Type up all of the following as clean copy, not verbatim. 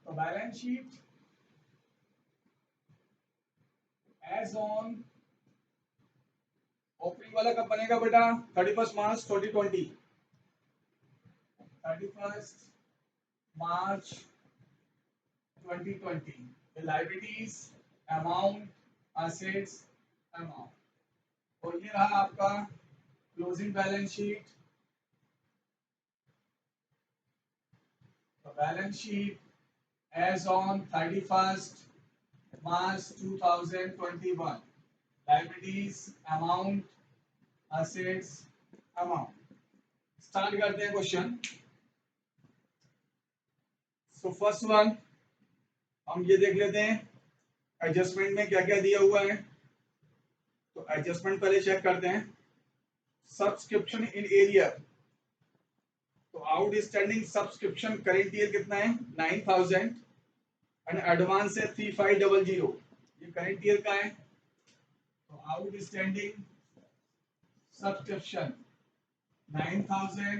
तो balance sheet as on opening वाला कब बनेगा बेटा? 31 March 2020। 31 March 2020। Liabilities, amount, assets, amount. तो ये रहा आपका closing balance sheet. Balance sheet as on 31 March 2021. Liabilities, amount, assets, amount. Start करते हैं क्वेश्चन। सो फर्स्ट वन हम ये देख लेते हैं एडजस्टमेंट में क्या क्या दिया हुआ है। तो एडजस्टमेंट पहले चेक करते हैं। सब्सक्रिप्शन इन एरिया, तो आउटस्टैंडिंग सब्सक्रिप्शन करेंट ईयर कितना है? 9000 एंड एडवांस है 3500। ये करेंट ईयर का है। तो आउटस्टैंडिंग सब्सक्रिप्शन 9000,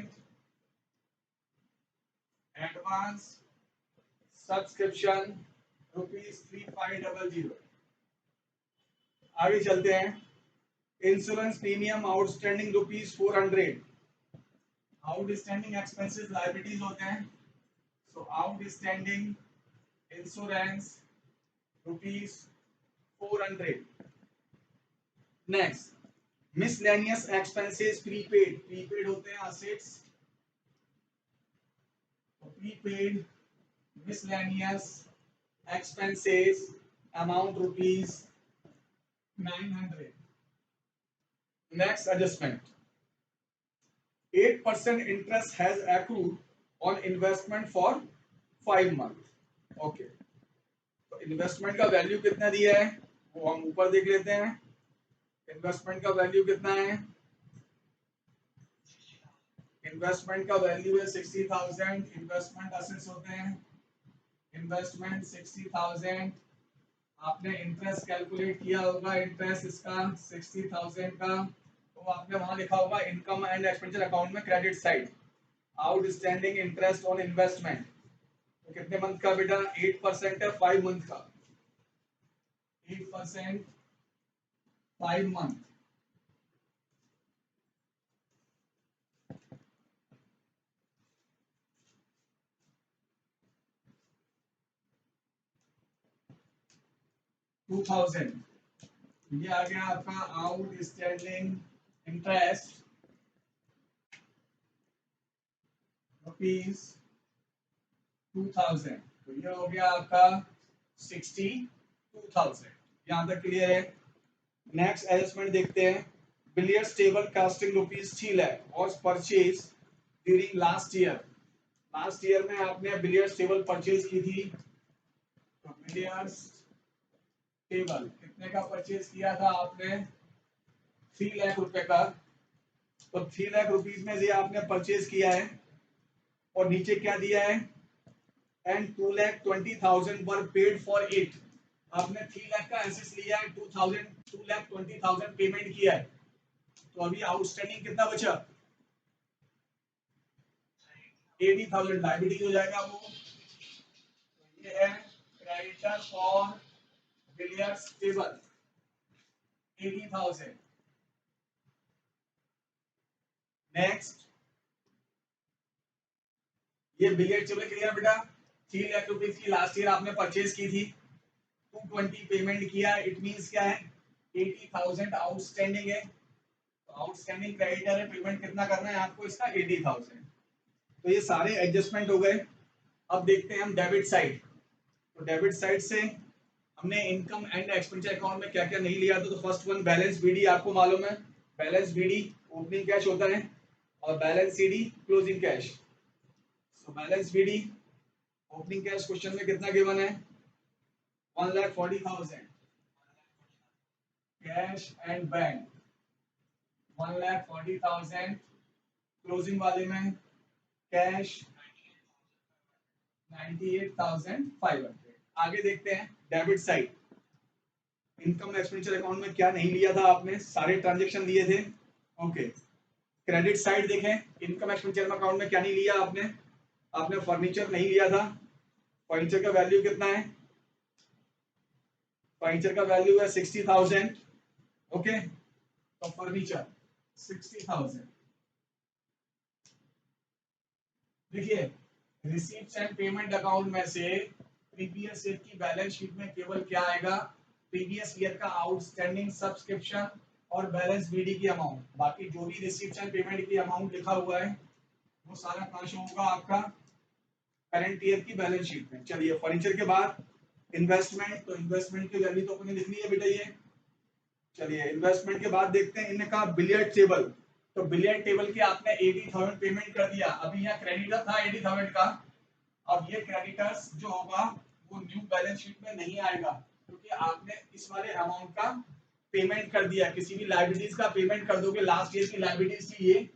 एडवांस सब्सक्रिप्शन ₹3500। आगे चलते हैं। Insurance premium outstanding ₹400। Outstanding expenses liabilities होते हैं। So outstanding insurance ₹400। Next miscellaneous expenses prepaid, prepaid होते हैं assets. Prepaid miscellaneous expenses amount ₹900। Next adjustment 8% interest has accrued on investment for 5 months। Okay, तो investment का value कितना दिया है वो हम ऊपर देख लेते हैं। इन्वेस्टमेंट का वैल्यू कितना है? इन्वेस्टमेंट का वैल्यू है 60,000। इन्वेस्टमेंट असेट्स होते हैं। इन्वेस्टमेंट 60,000। आपने इंटरेस्ट कैलकुलेट किया होगा, इंटरेस्ट इसका 60,000 का, तो आपने वहां लिखा होगा इनकम एंड एक्सपेंडिचर अकाउंट में credit side outstanding interest on investment. तो कितने मंथ का बेटा? 8% है 5 मंथ का। 8% 5 मंथ। $2,000। ये आ गया आपका आउटस्टैंडिंग इंटरेस्ट ₹2,000। तो ये हो गया आपका 62,000। यहां तक क्लियर है। नेक्स्ट एडजस्टमेंट देखते हैं। बिलियर्ड्स टेबल कास्टिंग ₹3 लाख और purchase during last year. Last year में आपने बिलियर्ड्स टेबल परचेज की थी। तो बिलियर्ड्स टेबल कितने का परचेज किया था आपने? 3 लाख रुपए का। तो 3 लाख रुपीज में से आपने परचेज किया है और नीचे क्या दिया है? And 2,20,000 were paid for it. आपने 3 लाख का एसेट्स लिया है, 2,20,000 पेमेंट किया है। तो अभी आउटस्टैंडिंग कितना बचा? 80,000 लायबिलिटी हो जाएगा वो। तो ये है creditor for billiards table 80,000। Next ये बिलियर्ड टेबल क्लियर बेटा? 3 लाख रुपीज की लास्ट ईयर आपने परचेज की थी, 220 पेमेंट किया। इट मींस क्या है? 80,000 आउटस्टैंडिंग है। तो आउटस्टैंडिंग क्रेडिटर है, पेमेंट कितना करना है आपको इसका? 80,000। तो ये सारे एडजस्टमेंट हो गए। अब देखते हैं हम डेबिट साइड। तो डेबिट साइड से हमने इनकम एंड एक्सपेंडिचर अकाउंट में क्या क्या नहीं लिया था। तो फर्स्ट वन बैलेंस बीडी, आपको मालूम है बैलेंस बीडी ओपनिंग कैश होता है और balance CD closing cash. So balance BD opening cash question में कितना गिवन है? 1,40,000 कैश एंड बैंक। 1,40,000 क्लोजिंग वाले में कैश 98,500। आगे देखते हैं debit side. Income expenditure account में क्या नहीं लिया था आपने? सारे ट्रांजैक्शन लिए थे। ओके, क्रेडिट साइड देखें। इनकम एक्सपेंडिचर अकाउंट में क्या नहीं लिया आपने? आपने फर्नीचर नहीं लिया था, फर्नीचर का वैल्यू कितना है? फर्नीचर का वैल्यू है 60,000। ओके, तो फर्नीचर 60,000। देखिए, रिसीप्ट एंड पेमेंट अकाउंट में से प्रीवियस ईयर की बैलेंस शीट में केवल क्या आएगा? प्रीवियस ईयर का आउटस्टैंडिंग सब्सक्रिप्शन और बैलेंस बीडी की अमाउंट। बाकी जो भी रिसीप्ट एंड पेमेंट की अमाउंट लिखा हुआ है वो सारा कहां शो होगा? आपका करंट ईयर की बैलेंस शीट में। चलिए, फर्नीचर के बाद इन्वेस्टमेंट, तो इन्वेस्टमेंट की वैल्यू तो अपने लिखनी है बेटा ये। चलिए, इन्वेस्टमेंट के बाद देखते हैं, इन्हें कहा बिलियर्ड टेबल। तो बिलियर्ड टेबल के आपने 80,000 पेमेंट कर दिया। अभी यहाँ क्रेडिटर था 80,000 का, अब ये क्रेडिटर्स जो होगा वो न्यू बैलेंस शीट में नहीं आएगा, क्योंकि आपने इस वाले अमाउंट का पेमेंट कर दिया। किसी भी लाइबिलिटीज का पेमेंट कर दोगे, लास्ट ईयर की लाइबिलिटीज थी ये,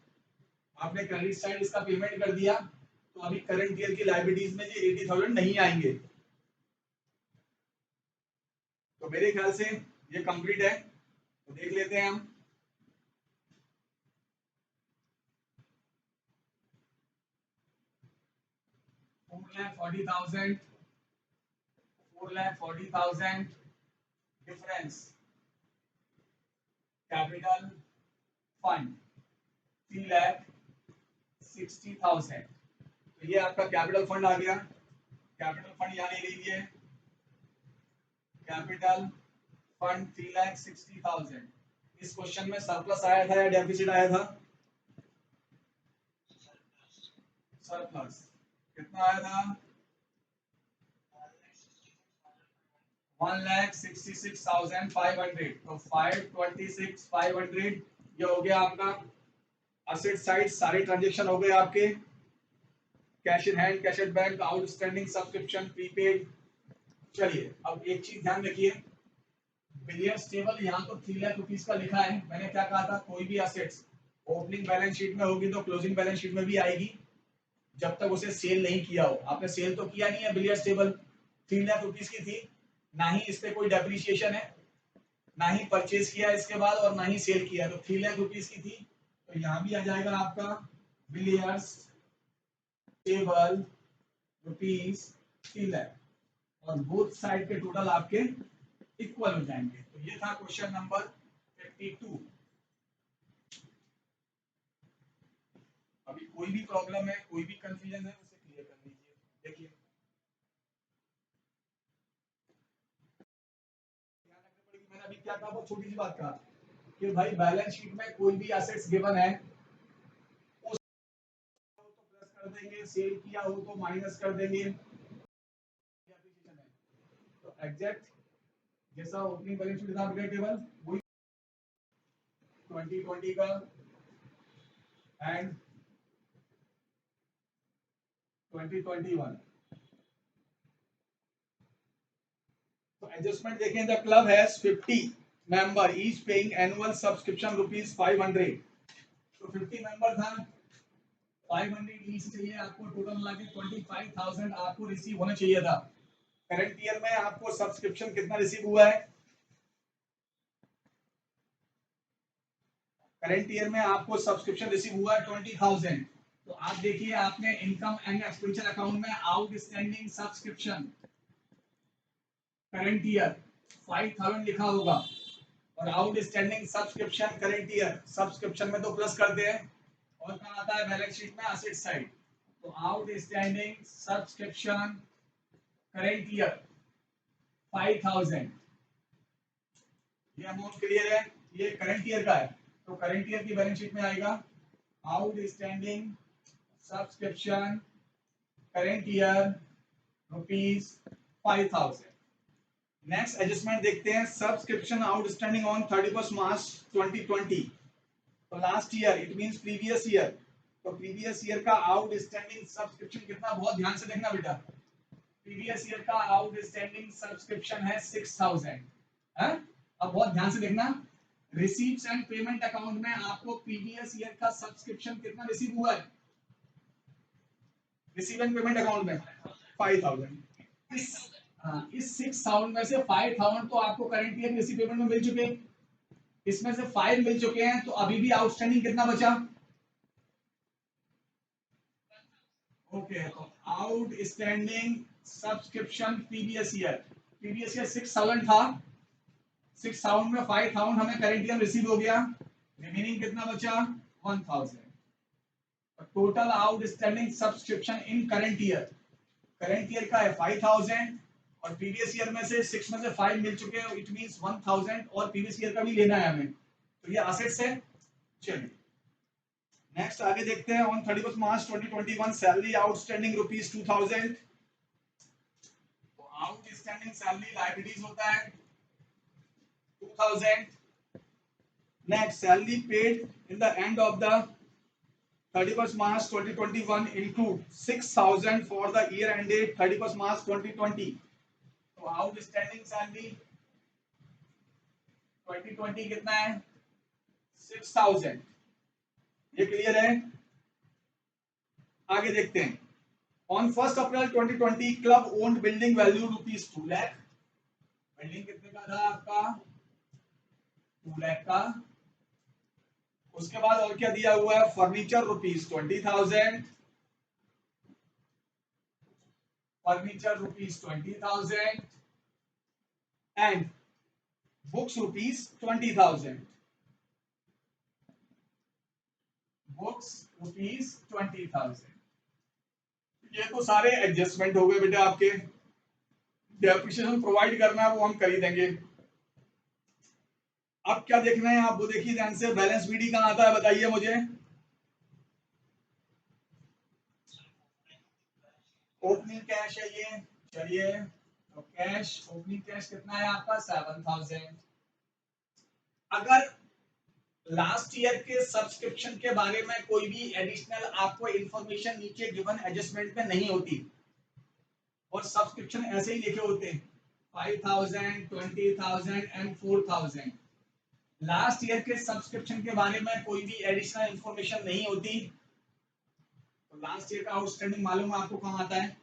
आपने क्रेडिट साइड इसका पेमेंट कर दिया, तो अभी करंट ईयर की लाइबिलिटीज में ये 80,000 नहीं आएंगे। तो मेरे ख्याल से ये कंप्लीट है, तो देख लेते हैं हम। $440,000 डिफरेंस कैपिटल फंड 3,60,000। तो ये आपका कैपिटल फंड आ गया। कैपिटल फंड यहाँ ले लीजिए, कैपिटल फंड 3,60,000। इस क्वेश्चन में सरप्लस आया था या डेफिसिट आया था? सरप्लस कितना आया था? 1,66,500। तो 526,500 ये हो गया आपका असेट साइड। सारे ट्रांजेक्शन हो गए आपके, cash in hand, cash at bank, outstanding subscription, prepaid. चलिए, अब एक चीज ध्यान रखिए, बिलियर्स टेबल यहाँ तो 3 लाख रुपीस का लिखा है। मैंने क्या कहा था, कोई भी असेट्स ओपनिंग बैलेंस शीट में होगी तो क्लोजिंग बैलेंस शीट में भी आएगी, जब तक उसे सेल नहीं किया हो। आपने सेल तो किया नहीं है, बिलियर्स टेबल 3 लाख रुपीस की थी, ना ही इस पे कोई डेप्रिसिएशन है, ना ही परचेज किया इसके बाद, और ना ही सेल किया, तो 3 लाख रुपीस की थी। तो यहाँ भी आ जाएगा आपका बिलियर्स टेबल रुपीस 3 लाख, और बोथ साइड के टोटल आपके इक्वल हो जाएंगे। तो ये था क्वेश्चन नंबर 52। अभी कोई भी प्रॉब्लम है, कोई भी कंफ्यूजन है, उसे क्लियर कर लीजिए। देखिए, ध्यान रखना पड़ेगा, मैंने अभी क्या कहा, बहुत छोटी सी बात कहा कि भाई बैलेंस शीट में कोई भी एसेट्स गिवन है, उस तो प्लस कर देंगे, सेल किया हो तो माइनस कर देंगे, तो एग्जैक्ट जैसा ओपनिंग बैलेंस शीट था बिलियर्ड टेबल, वही 2020 का एंड 2021। तो एडजस्टमेंट देखें, the club has 50 member each paying annual subscription rupees 500। तो 50 मेंबर था, 500 ईच चाहिए आपको, टोटल मिला के 25,000 आपको रिसीव होना चाहिए था। करंट ईयर में आपको सब्सक्रिप्शन कितना रिसीव हुआ है? करंट ईयर में आपको सब्सक्रिप्शन रिसीव हुआ है 20,000। तो आप देखिए, आपने इनकम एंड एक्सपेंडिचर अकाउंट में आउटस्टैंडिंग सब्सक्रिप्शन करंट ईयर 5,000 लिखा होगा, और outstanding subscription current year, subscription में तो प्लस करते हैं, और कहाँ आता है बैलेंस शीट में? Asset side. तो आउटस्टैंडिंग सब्सक्रिप्शन करंट ईयर 5,000, ये अमाउंट क्लियर है, ये करंट ईयर का है, तो करंट ईयर की बैलेंस शीट में आएगा outstanding subscription current year rupees 5,000। Next adjustment देखते हैं, सब्सक्रिप्शन आउटस्टैंडिंग ऑन 31 मार्च 2020। तो last year, it means previous year. तो प्रीवियस ईयर का आउटस्टैंडिंग सब्सक्रिप्शन कितना, बहुत ध्यान से देखना बेटा। प्रीवियस ईयर का आउटस्टैंडिंग सब्सक्रिप्शन है 6,000 है। अब बहुत ध्यान से देखना, रिसीव्स एंड पेमेंट अकाउंट में आपको प्रीवियस ईयर का सब्सक्रिप्शन कितना रिसीव हुआ है? रिसीव एंड पेमेंट अकाउंट में 5,000। इस 6,000 में से 5,000 तो आपको करंट ईयर रिसीव पेमेंट में मिल चुके हैं, इसमें से 5 मिल चुके हैं, तो अभी भी आउटस्टैंडिंग कितना बचा? ओके, तो आउटस्टैंडिंग सब्सक्रिप्शन प्रीवियस ईयर 6,000 था, 6,000 में 5,000 हमें करंट ईयर रिसीव हो गया, रिमेनिंग कितना बचा 1,000। Total outstanding subscription in current year का है 5,000 और प्रीवियस ईयर में से 6 में से 5 मिल चुके हैं, इट मींस 1,000 और प्रीवियस ईयर का भी लेना है हमें, तो ये असेट्स है। चलिए नेक्स्ट आगे देखते हैं। On 31 March 2021 salary outstanding rupees 2,000। तो आउटस्टैंडिंग सैलरी लायबिलिटीज होता है 2,000। Next salary paid in the end of the 31st March 2021 include 6,000 for the year ended 31st March 2020। तो आउटस्टैंडिंग सैलरी 2020 कितना है 6,000। ये क्लियर है। आगे देखते हैं। On 1 April 2020 club owned building value rupees 2 lakh. Building कितने का था आपका 2 लाख का। उसके बाद और क्या दिया हुआ है furniture rupees 20,000, furniture rupees 20,000 and books rupees 20,000, books rupees 20,000। ये तो सारे एडजस्टमेंट हो गए बेटा आपके। डेप्रिसिएशन प्रोवाइड करना है वो हम कर ही देंगे। अब क्या देखना है आप वो देखिए ध्यान से। बैलेंस बीडी कहां आता है बताइए मुझे। ओपनिंग कैश है ये। चलिए तो कैश ओपनिंग कैश कितना है आपका 7,000। अगर लास्ट ईयर के सब्सक्रिप्शन के बारे में कोई भी एडिशनल आपको इंफॉर्मेशन नीचे गिवन एडजस्टमेंट में नहीं होती और सब्सक्रिप्शन ऐसे ही लिखे होते 5,000, 20,000 एंड 4,000, लास्ट ईयर के सब्सक्रिप्शन के बारे में कोई भी एडिशनल इंफॉर्मेशन नहीं होती तो लास्ट ईयर का आउटस्टैंडिंग मालूम है आपको कहां आता है।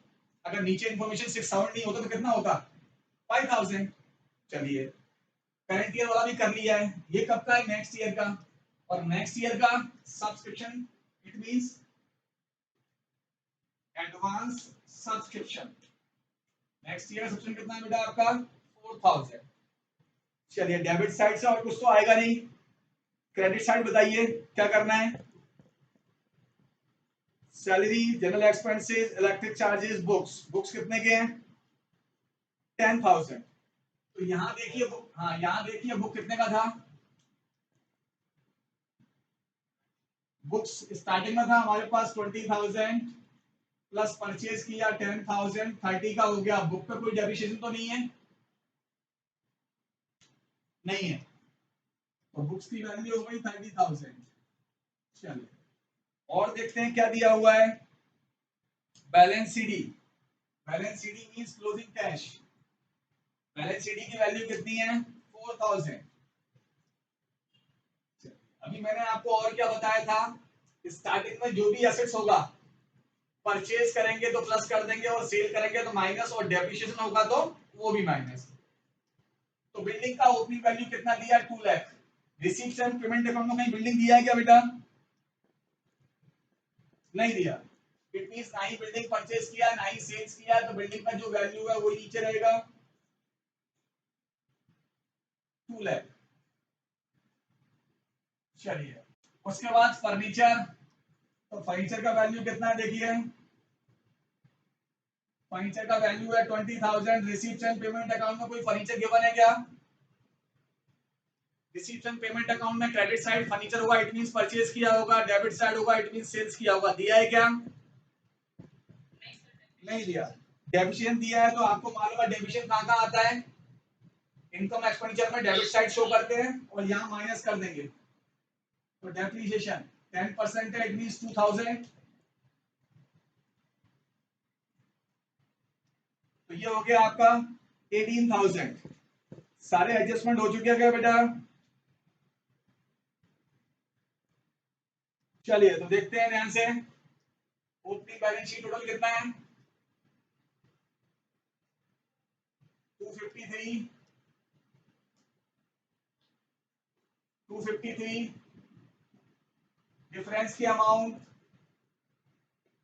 अगर नीचे इंफॉर्मेशन 6,000 नहीं होता तो कितना होता 5,000। चलिए करंट ईयर वाला भी कर लिया है। ये कब का है नेक्स्ट ईयर का। और नेक्स्ट ईयर का subscription it means advance subscription. Next year subscription कितना है बेटा आपका 4,000। चलिए डेबिट साइड से और कुछ तो आएगा नहीं। क्रेडिट साइड बताइए क्या करना है। Salary, general expenses, electric charges, books कितने के हैं 10,000। तो यहां देखिए बुक, हाँ यहां देखिए बुक कितने का था। बुक्स स्टार्टिंग में था हमारे पास 20,000 प्लस परचेज किया 10,000, 30 का हो गया। बुक पे कोई डेप्रिसिएशन तो नहीं है, नहीं है, तो बुक्स की वैल्यू हो गई 30,000। चलिए और देखते हैं क्या दिया हुआ है। Balance CD, balance CD means closing cash. Balance CD की वैल्यू कितनी है 4,000। अभी मैंने आपको और क्या बताया था, स्टार्टिंग में जो भी एसेट्स होगा परचेज करेंगे तो प्लस कर देंगे और सेल करेंगे तो माइनस और डेप्रिसिएशन होगा तो वो भी माइनस। तो बिल्डिंग का ओपनिंग वैल्यू कितना दिया 2 lakh. Receives and payment account में कहीं बिल्डिंग दिया है क्या बेटा, नहीं दिया। इट मींस ना ही बिल्डिंग परचेज किया ना ही सेल्स किया, तो बिल्डिंग का जो वैल्यू है वो नीचे रहेगा 2 लाख। चलिए उसके बाद फर्नीचर, तो फर्नीचर का वैल्यू कितना है देखिए। फर्नीचर का वैल्यू है 20,000। रिसीव्स एंड पेमेंट अकाउंट में कोई फर्नीचर गिवन है क्या। रिसीव्स एंड पेमेंट अकाउंट में क्रेडिट साइड फर्नीचर होगा इट मींस परचेज किया होगा, डेबिट साइड होगा इट मींस सेल्स किया होगा। दिया है क्या, नहीं दिया। डेबिशन दिया है तो आपको मालूम है डेबिशन कहां कहां आता है, इनकम एक्सपेंडिचर में डेबिट साइड शो करते हैं और यहां माइनस कर देंगे। तो डेप्रिसिएशन 10% है इट मींस 2,000। तो ये हो गया आपका 18,000। सारे एडजस्टमेंट हो चुके हैं क्या बेटा। चलिए तो देखते हैं ध्यान से। ओपनिंग बैलेंस शीट टोटल कितना है 253, 253। डिफरेंस की अमाउंट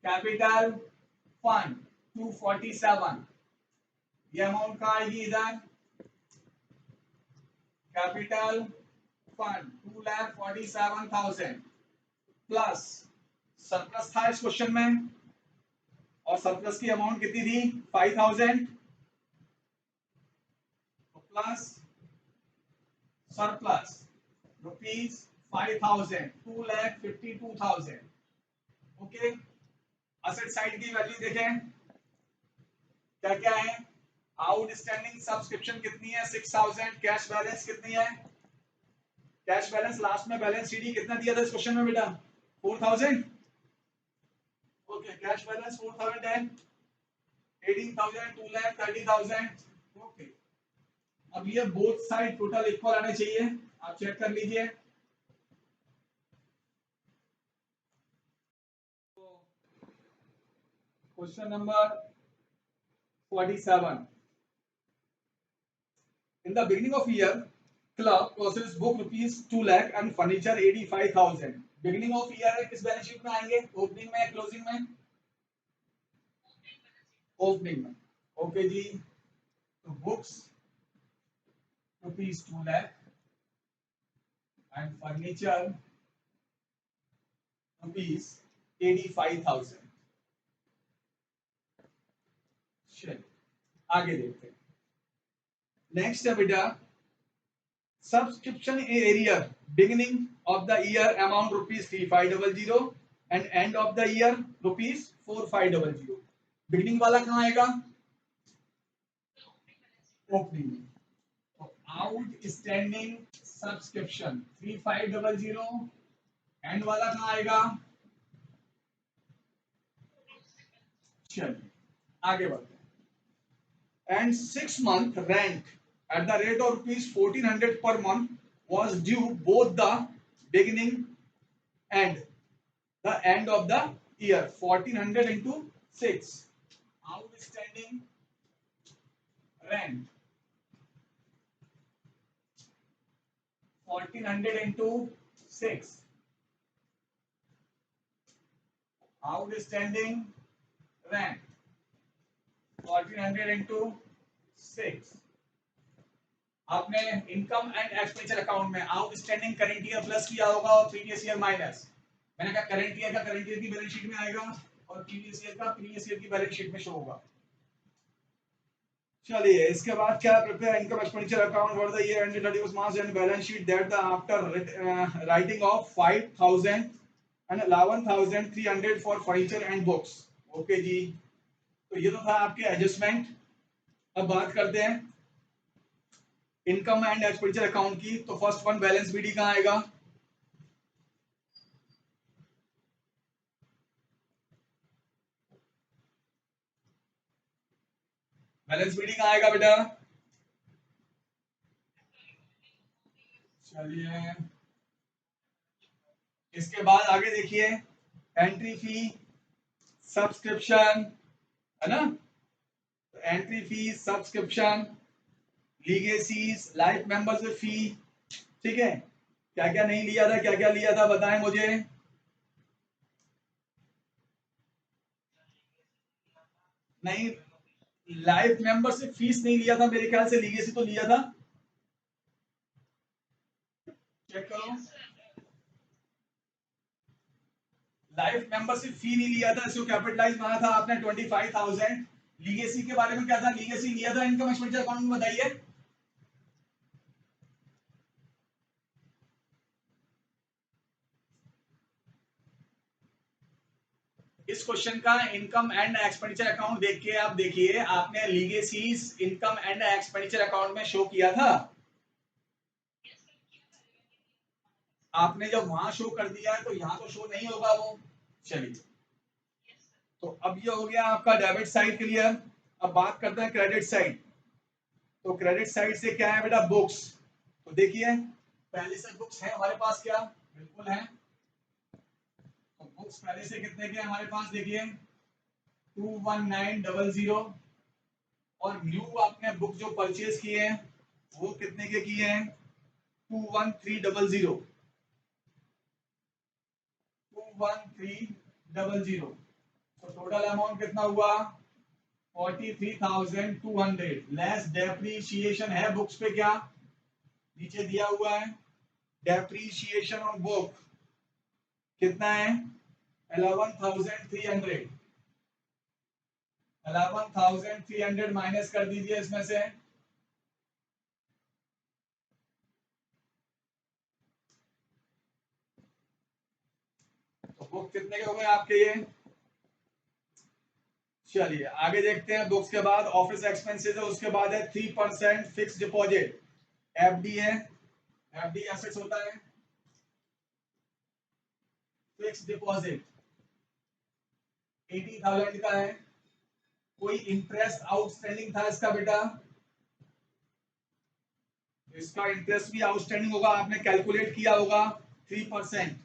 कैपिटल फंड 247, ये अमाउंट कहाँ आएगी इधर, कैपिटल फंड 2,47,000 प्लस सरप्लस था इस क्वेश्चन में, और सरप्लस की अमाउंट कितनी थी 5,000, plus surplus rupees 5,000, 2,52,000। Okay, asset side की वैल्यू देखें क्या क्या है, आउटस्टैंडिंग सब्सक्रिप्शन कितनी है 6,000, कैश बैलेंस कितनी है, कैश बैलेंस लास्ट में बैलेंस शीट कितना दिया था इस क्वेश्चन में बेटा 4,000। ओके, कैश बैलेंस 4,000 है, 18,000, 2,30,000। ओके, अब ये बोथ साइड टोटल इक्वल आने चाहिए, आप चेक कर लीजिए। Question number 47, in the beginning of year club process book rupees 2 lakh and furniture 85,000, beginning of year है, किस बैलेंस शीट में आएंगे, ओपनिंग में या क्लोजिंग में, ओपनिंग में। ओके जी, तो books rupees 2 lakh and furniture rupees 85,000। चलिए आगे देखते हैं, नेक्स्ट है बेटा subscription arrear beginning of the year amount rupees 3,500 and end of the year rupees 4,500। Beginning वाला कहाँ आएगा, ओपनिंग में, तो आउटस्टैंडिंग सब्सक्रिप्शन 3,500, एंड वाला कहाँ आएगा, चलिए आगे बढ़ते हैं। And 6 month rent at the rate of rupees 1,400 per month was due both the beginning and the end of the year, 1,400 into 6, outstanding rent 1,400 into 6, outstanding rent 1,400 into 6। आपने income and expenditure account में outstanding current year plus किया होगा और previous year minus, मैंने कहा current year का current year की balance sheet में आएगा और प्रीवियस ईयर का प्रीवियस ईयर की बैलेंस शीट में शो होगा। चलिए इसके बाद क्या, prepare income expenditure account for the year ended 31 March and balance sheet that the after writing of 5,000 and 11,300 for furniture and books. Okay जी, तो ये तो था आपके एडजस्टमेंट। अब बात करते हैं इनकम एंड एक्सपेंडिचर अकाउंट की, तो फर्स्ट वन बैलेंस बीडी कहाँ आएगा, बैलेंस बीडी कहाँ आएगा बेटा, चलिए इसके बाद आगे देखिए एंट्री फी सब्सक्रिप्शन है ना, entry fee subscription legacies life membership fee, ठीक है, क्या क्या नहीं लिया था, क्या क्या लिया था बताएं मुझे, नहीं लाइफ मेंबरशिप फीस नहीं लिया था मेरे ख्याल से, लीगेसी तो लिया था, चेक करो, लाइफ मेंबरशिप फी नहीं लिया था, इसको कैपिटलाइज माना था आपने 25,000। लीगेसी के बारे में क्या था, लीगेसी लिया था इनकम एक्सपेंडिचर अकाउंट में, बताइए, इस क्वेश्चन का इनकम एंड एक्सपेंडिचर अकाउंट देख के आप देखिए, आपने लीगेसीज इनकम एंड एक्सपेंडिचर अकाउंट में शो किया था, आपने जब वहां शो कर दिया है तो यहाँ तो शो नहीं होगा वो। चलिए तो अब ये हो गया आपका डेबिट साइड क्लियर। अब बात करते हैं क्रेडिट साइड। तो क्रेडिट साइड से क्या है बेटा, बुक्स। तो देखिए पहले से बुक्स है हमारे पास क्या, बिल्कुल है, तो बुक्स पहले से कितने के हमारे पास, देखिए 21900, और न्यू आपने बुक जो परचेज किए हैं वो कितने के किए हैं, 21300, 21300। तो टोटल अमाउंट कितना हुआ 43,200 लेस डेप्रीशिएशन है बुक्स पे क्या नीचे दिया हुआ है डेप्रीशिएशन ऑन बुक कितना है 11,300 11,300 माइनस कर दीजिए इसमें से तो बुक कितने के हो गए आपके ये चलिए आगे देखते हैं बुक्स के बाद ऑफिस एक्सपेंसेस है उसके बाद है 3% फिक्स डिपॉजिट एफडी है एफडी एसेट्स होता है फिक्स डिपॉजिट 80,000 का है कोई इंटरेस्ट आउटस्टैंडिंग था इसका बेटा इसका इंटरेस्ट भी आउटस्टैंडिंग होगा आपने कैलकुलेट किया होगा 3%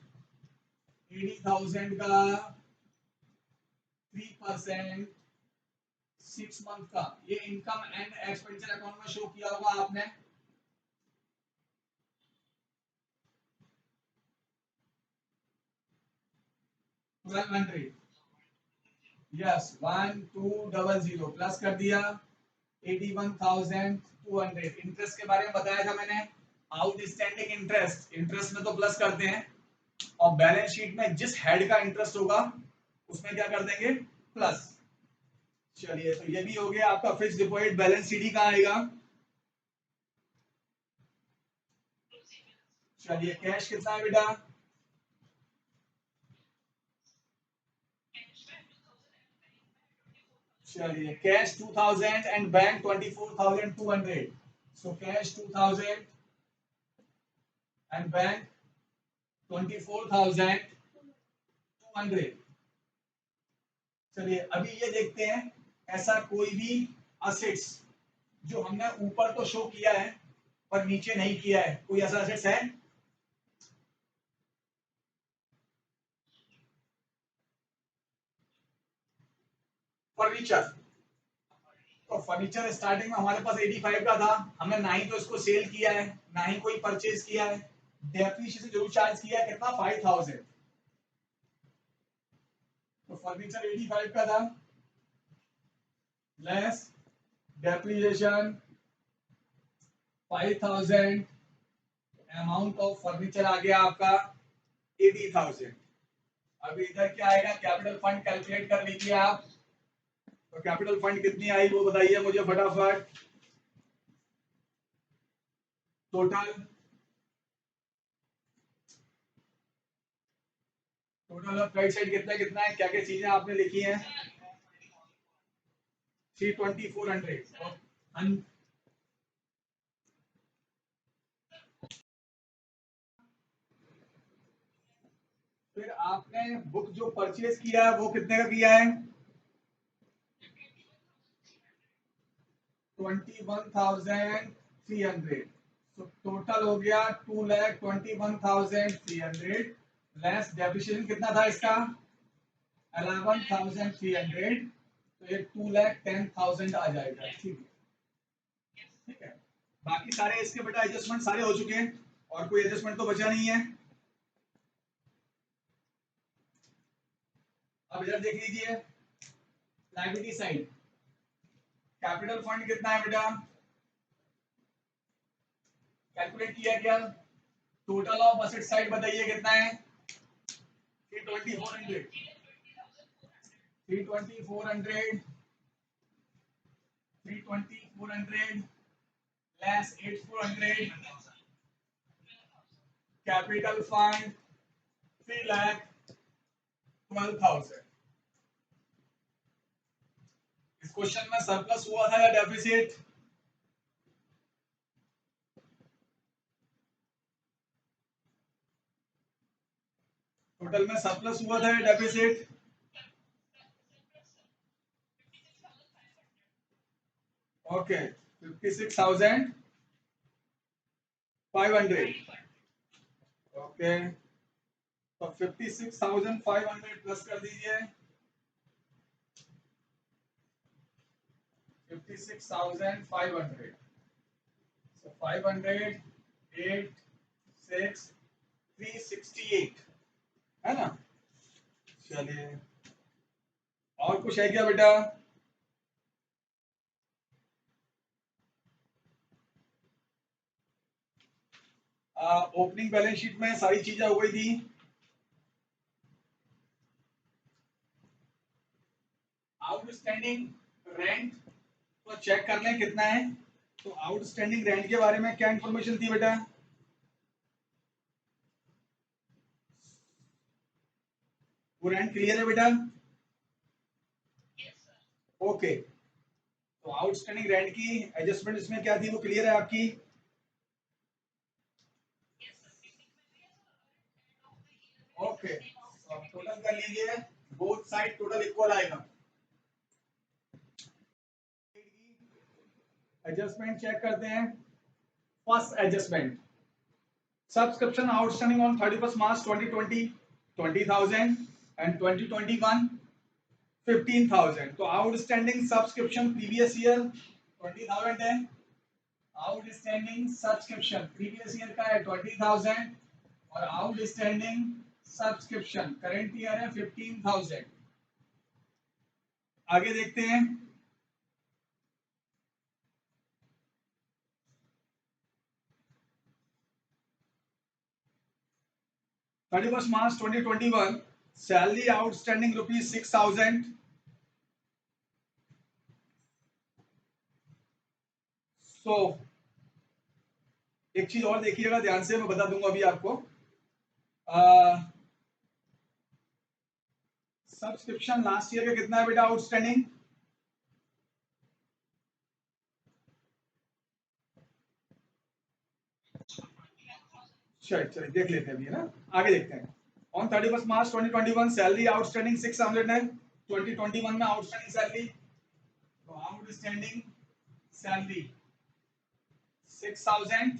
80,000 का 3% 6 मंथ का ये इनकम एंड एक्सपेंडिचर अकाउंट में शो किया होगा आपने यस 1200 प्लस कर दिया 81,200 इंटरेस्ट के बारे में बताया था मैंने आउटस्टैंडिंग इंटरेस्ट इंटरेस्ट में तो प्लस करते हैं और बैलेंस शीट में जिस हेड का इंटरेस्ट होगा उसमें क्या कर देंगे प्लस चलिए तो ये भी हो गया आपका फिक्स डिपॉजिट बैलेंस शीट ही कहां आएगा चलिए कैश कितना है बेटा चलिए cash 2000 and bank 24,200 so cash 2000 and bank 24,200 चलिए अभी ये देखते हैं ऐसा कोई भी असेट्स जो हमने ऊपर तो शो किया है पर नीचे नहीं किया है कोई ऐसा असेट्स है फर्नीचर तो फर्नीचर स्टार्टिंग में हमारे पास 85 का था हमने ना ही तो इसको सेल किया है ना ही कोई परचेज किया है डेप्रिसिएशन जरूर चार्ज किया है कितना 5,000 तो फर्नीचर 85 का था less depreciation 5,000 amount of furniture आ गया आपका 80,000 अभी इधर क्या आएगा कैपिटल फंड कैलकुलेट कर लीजिए आप तो कैपिटल फंड कितनी आई वो बताइए मुझे फटाफट total total of credit side कितना कितना है क्या क्या चीजें आपने लिखी हैं 3,2400 फिर आपने बुक जो परचेज किया है वो कितने का किया है 21,300 तो टोटल हो गया 2,21,300 लेस डेप्रिसिएशन कितना था इसका 11,300 तो ये 2,10,000 आ जाएगा ठीक है बाकी सारे इसके बेटा एडजस्टमेंट सारे हो चुके हैं और कोई एडजस्टमेंट तो बचा नहीं है अब इधर देख लीजिए लायबिलिटी साइड कैपिटल फंड कितना है बेटा कैलकुलेट किया क्या टोटल ऑफ असेट साइड बताइए कितना है 3,2400 लेस 8,400 कैपिटल फंड 3,12,000 इस क्वेश्चन में सरप्लस हुआ था या डेफिसिट टोटल में सरप्लस हुआ था या डेफिसिट ओके 56,500 ओके तो 56,500 प्लस कर दीजिए 56,500 so 500 8 6 368 है ना चलिए और कुछ है क्या बेटा? ओपनिंग बैलेंस शीट में सारी चीजें हो गई थी। आउटस्टैंडिंग रेंट तो चेक कर लें कितना है। तो आउटस्टैंडिंग रेंट के बारे में क्या इंफॉर्मेशन थी बेटा? वो रेंट क्लियर है बेटा? ओके, तो आउटस्टैंडिंग रेंट की एडजस्टमेंट इसमें क्या थी वो क्लियर है आपकी? ओके, तो आप टोटल कर लीजिए, बोथ साइड टोटल इक्वल आएगा। एडजस्टमेंट चेक करते हैं। First adjustment, subscription outstanding on 31st March 2020 20,000 and 2021 15,000। तो आउटस्टैंडिंग सब्सक्रिप्शन प्रीवियस ईयर 20,000 है। आउटस्टैंडिंग सब्सक्रिप्शन प्रीवियस ईयर का है 20,000 और आउटस्टैंडिंग सब्सक्रिप्शन करंट ईयर है 15,000। आगे देखते हैं। Thirty first March 2021 salary outstanding ₹6,000। सो एक चीज और देखिएगा ध्यान से, मैं बता दूंगा अभी आपको। सब्सक्रिप्शन लास्ट ईयर का कितना है बेटा आउटस्टैंडिंग? चलिए देख लेते हैं अभी, है ना। आगे देखते हैं। On 31st March 2021 salary outstanding 600 है। 2021 में आउटस्टैंडिंग सैलरी, तो आउटस्टैंडिंग सैलरी 6,000।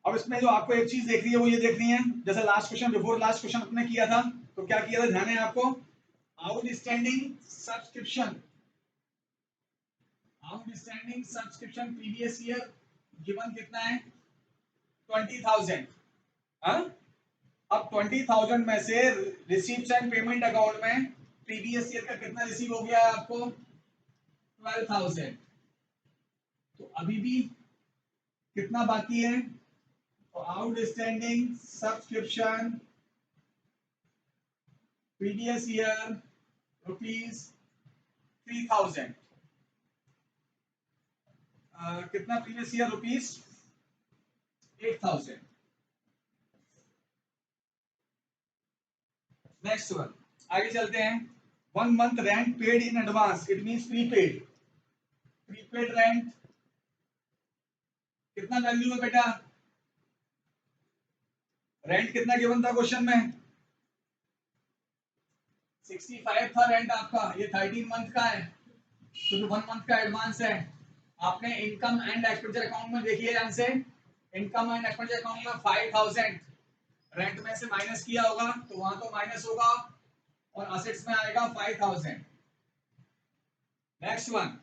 अब इसमें जो आपको एक चीज देखनी है वो ये देखनी है, जैसे last question, before last question अपने किया था, तो क्या किया था ध्यान है आपको? Outstanding subscription, outstanding subscription previous year given कितना है? 20,000। हाँ, अब 20,000 में से रिसीव्स एंड पेमेंट अकाउंट में प्रीवियस ईयर का कितना रिसीव हो गया है आपको? 12,000। तो अभी भी कितना बाकी है? तो आउटस्टैंडिंग सब्सक्रिप्शन प्रीवियस ईयर ₹3,000। कितना प्रीवियस ईयर? ₹8,000। नेक्स्ट वन, आगे चलते हैं। 1 month rent paid in advance, it means prepaid. Prepaid rent कितना वैल्यू है बेटा? रेंट कितना गिवन था क्वेश्चन में? 65 था रेंट आपका, ये 13 मंथ का है, क्योंकि 1 मंथ का एडवांस है। आपने इनकम एंड एक्सपेंडिचर अकाउंट में देखिए ध्यान से, इनकम एंड एक्सपेंडिचर अकाउंट में 5,000 रेंट में से माइनस किया होगा, तो वहां तो माइनस होगा और असेट्स में आएगा 5,000। Next one,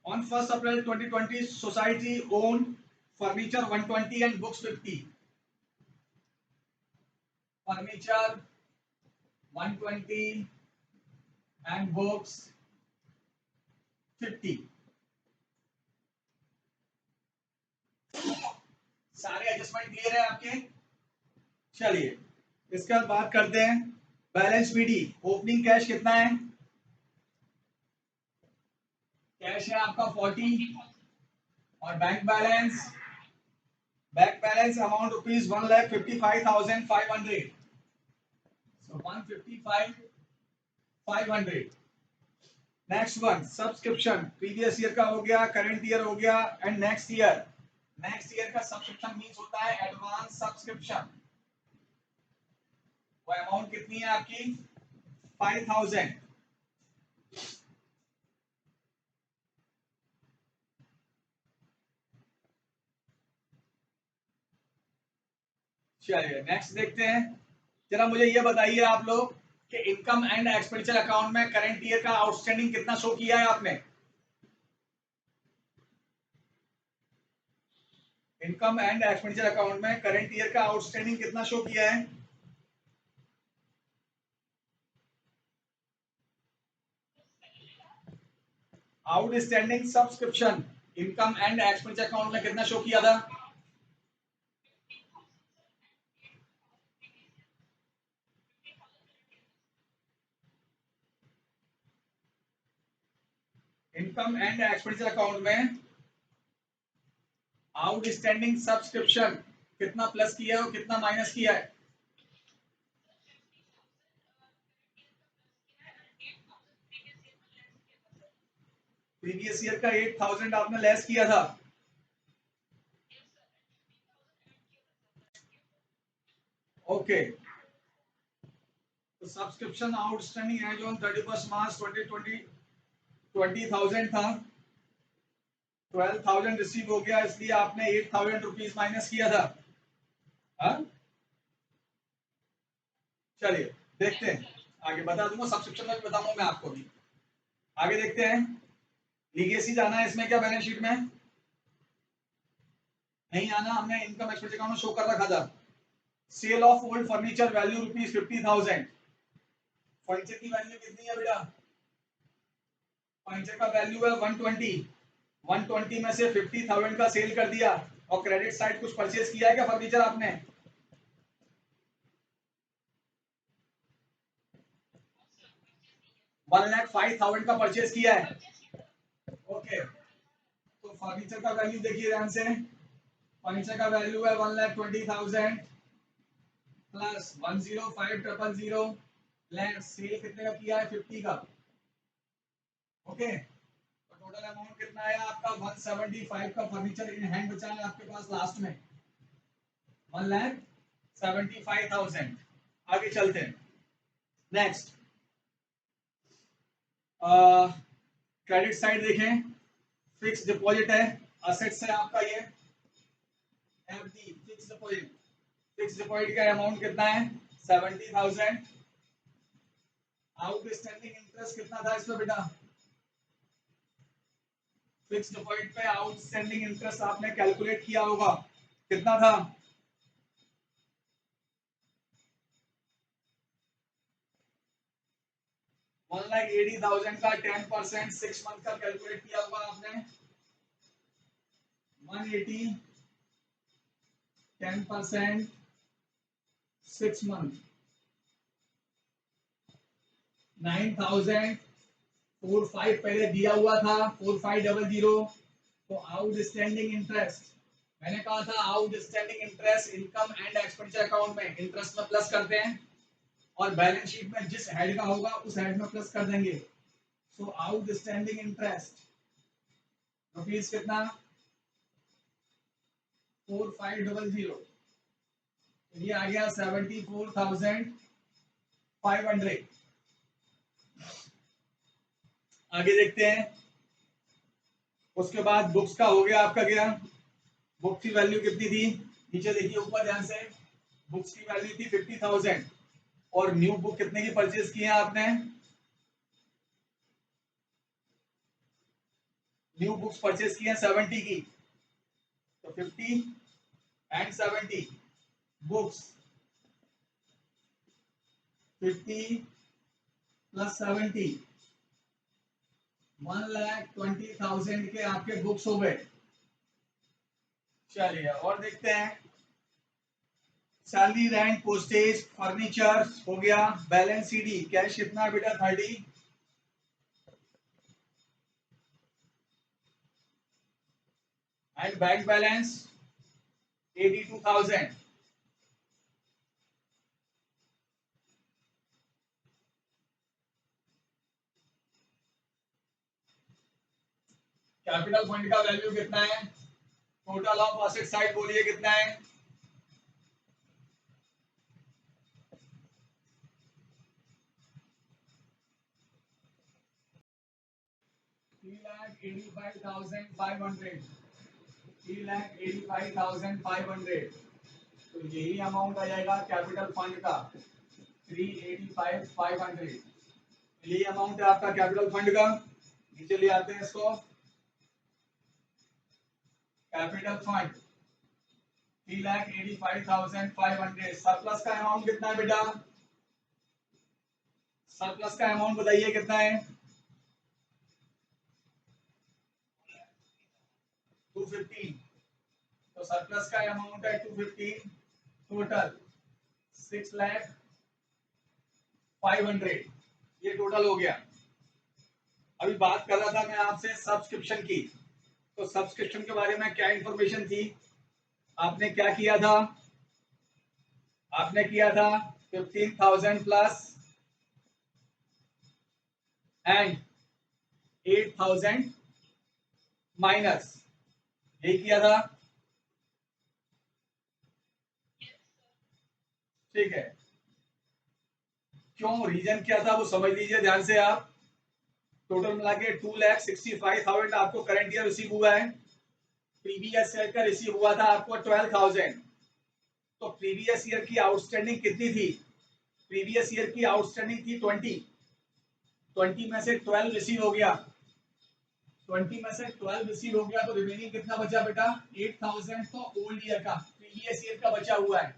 on 1 April 2020 society own furniture 120 and books 50। Furniture 120 and books 50। सारे एडजस्टमेंट क्लियर है आपके? चलिए इसके बाद बात करते हैं बैलेंस बीडी। ओपनिंग कैश कितना है? कैश है आपका 40 और बैंक बैलेंस अमाउंट ₹1,55,500। सो 155,500। Next one, subscription previous year का हो गया, करंट ईयर हो गया and next year. Next year का सब्सक्रिप्शन मींस होता है एडवांस सब्सक्रिप्शन। वो अमाउंट कितनी है आपकी? 5,000। चलिए नेक्स्ट देखते हैं। जरा मुझे ये बताइए आप लोग कि इनकम एंड एक्सपेंडिचर अकाउंट में करंट ईयर का आउटस्टैंडिंग कितना शो किया है आपने? इनकम एंड एक्सपेंडिचर अकाउंट में करंट ईयर का आउटस्टैंडिंग कितना शो किया है? Outstanding subscription income and expenditure account में कितना शो किया था? इनकम एंड एक्सपेंडिचर अकाउंट में आउटस्टैंडिंग सब्सक्रिप्शन कितना प्लस किया है और कितना माइनस किया है? प्रीवियस ईयर का 8,000 आपने लेस किया था। ओके, तो subscription outstanding as on 31 March 2020 20,000 था, 12,000 रिसीव हो गया, इसलिए आपने 8,000 रुपीज माइनस किया था। हाँ, चलिए देखते हैं, आगे बता दूंगा, सब्सक्रिप्शन में भी बताऊंगा मैं आपको भी। आगे देखते हैं, लीगेसी जाना है इसमें क्या बैलेंस शीट में? नहीं आना, हमने इनकम एक्सपेंडिचर अकाउंट में शो कर रखा था। Sale of old furniture value ₹50,000। Furniture की वैल्यू कितनी है बेटा? फर्नीचर का वैल्यू है 120। 120 में से 50,000 का सेल कर दिया, और क्रेडिट साइड कुछ परचेज किया है क्या फर्नीचर आपने? $1,05,000 का परचेज किया है। ओके, तो फर्नीचर का वैल्यू देखिए ध्यान से। फर्नीचर का वैल्यू है 1,20,000 प्लस 105,000 लेस सेल कितने का किया है? 50 का। ओके, तो टोटल अमाउंट कितना आया आपका? 175 का फर्नीचर इन हैंड बचा है आपके पास लास्ट में, 1,75,000। आगे चलते हैं, नेक्स्ट क्रेडिट साइड देखें। फिक्स डिपॉजिट है, असेट्स है आपका ये, FD fix deposit. Fix deposit का अमाउंट कितना है? 70,000। आउटस्टैंडिंग इंटरेस्ट कितना था इसमें बेटा? फिक्स डिपॉजिट पे आउटस्टैंडिंग इंटरेस्ट आपने कैलकुलेट किया होगा, कितना था? $1,80,000 का 10% 6 मंथ का कैलकुलेट किया होगा आपने। 180 10% 6 मंथ 9,045 पहले दिया हुआ था, 4500। तो आउटस्टैंडिंग इंटरेस्ट, मैंने कहा था outstanding interest income and expenditure account में इंटरेस्ट में प्लस करते हैं, और बैलेंस शीट में जिस हेड का होगा उस हेड में प्लस कर देंगे। सो आउटस्टैंडिंग इंटरेस्ट रुपीज कितना? 4500। ये आ गया 74,500। आगे देखते हैं, उसके बाद बुक्स का हो गया आपका क्या? बुक्स की वैल्यू कितनी थी? नीचे देखिए ऊपर ध्यान से, बुक्स की वैल्यू थी 50,000, और न्यू बुक कितने की परचेज की है आपने? न्यू बुक्स परचेज की है 70 की, तो 50 एंड 70 बुक्स, 50 प्लस 70 1,20,000 के आपके बुक्स हो गए। चलिए और देखते हैं, सैलरी रेंट पोस्टेज फर्नीचर हो गया, बैलेंस सीडी कैश कितना है बेटा? 30 and bank balance 82,000। Capital fund का वैल्यू कितना है? टोटल ऑफ असेट साइड बोलिए कितना है? 3,85,500। 3,85,500, तो यही अमाउंट आ जाएगा कैपिटल फंड का, 3,85,500। यही अमाउंट है आपका कैपिटल फंड का। नीचे ले आते हैं इसको, कैपिटल फंड 3,85,500। सरप्लस का अमाउंट कितना है बेटा? सरप्लस का अमाउंट बताइए कितना है? 215। तो सरप्लस का अमाउंट है 215, टोटल 6,05,000। ये टोटल हो गया। अभी बात कर रहा था मैं आपसे सब्सक्रिप्शन की। तो सब्सक्रिप्शन के बारे में क्या इंफॉर्मेशन थी? आपने क्या किया था? आपने किया था 15,000 प्लस एंड 8,000 माइनस, यही किया था। ठीक है, क्यों, रीजन क्या था वो समझ लीजिए ध्यान से आप। टोटल मिला के 2,65,000 आपको करंट ईयर रिसीव हुआ है। प्रीवियस ईयर का रिसीव हुआ था आपको 12,000। तो प्रीवियस ईयर की आउटस्टैंडिंग कितनी थी? प्रीवियस ईयर की आउटस्टैंडिंग थी 20 में से 12 रिसीव हो गया। 20 में से 12 रिसीव हो गया तो रिमेनिंग कितना बचा बेटा? 8,000 तो ओल्ड ईयर का, प्रीवियस ईयर का बचा हुआ है।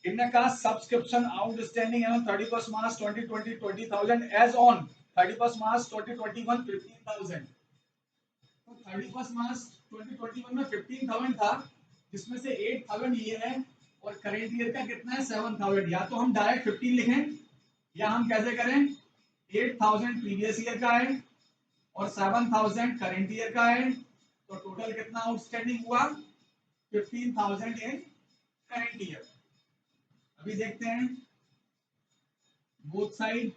इनने कहा सब्सक्रिप्शन आउटस्टैंडिंग है 31 मार्च 2020 20,000 एज ऑन 31 मार्च 2021 15,000। तो 31 मार्च 2021 में 15,000 था, जिसमें से 8,000 ये है और करेंट ईयर का कितना है? 7,000। या तो हम डायरेक्ट 15 लिखें या हम कैसे करें? 8,000 प्रीवियस ईयर का है और 7,000 करेंट ईयर का है, तो टोटल कितना आउटस्टैंडिंग हुआ? 15,000 इन करेंट ईयर। अभी देखते हैं बोथ साइड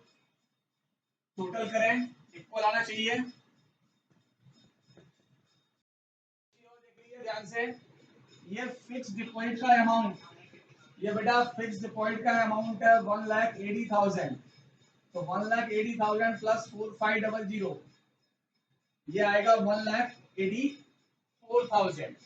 टोटल करें, इक्वल आना चाहिए। देखिए ध्यान से, ये फिक्स डिपॉजिट का अमाउंट, ये बेटा फिक्स डिपॉजिट का अमाउंट है 1,80,000। तो 1,80,000 प्लस 4,500, ये आएगा 1,84,000।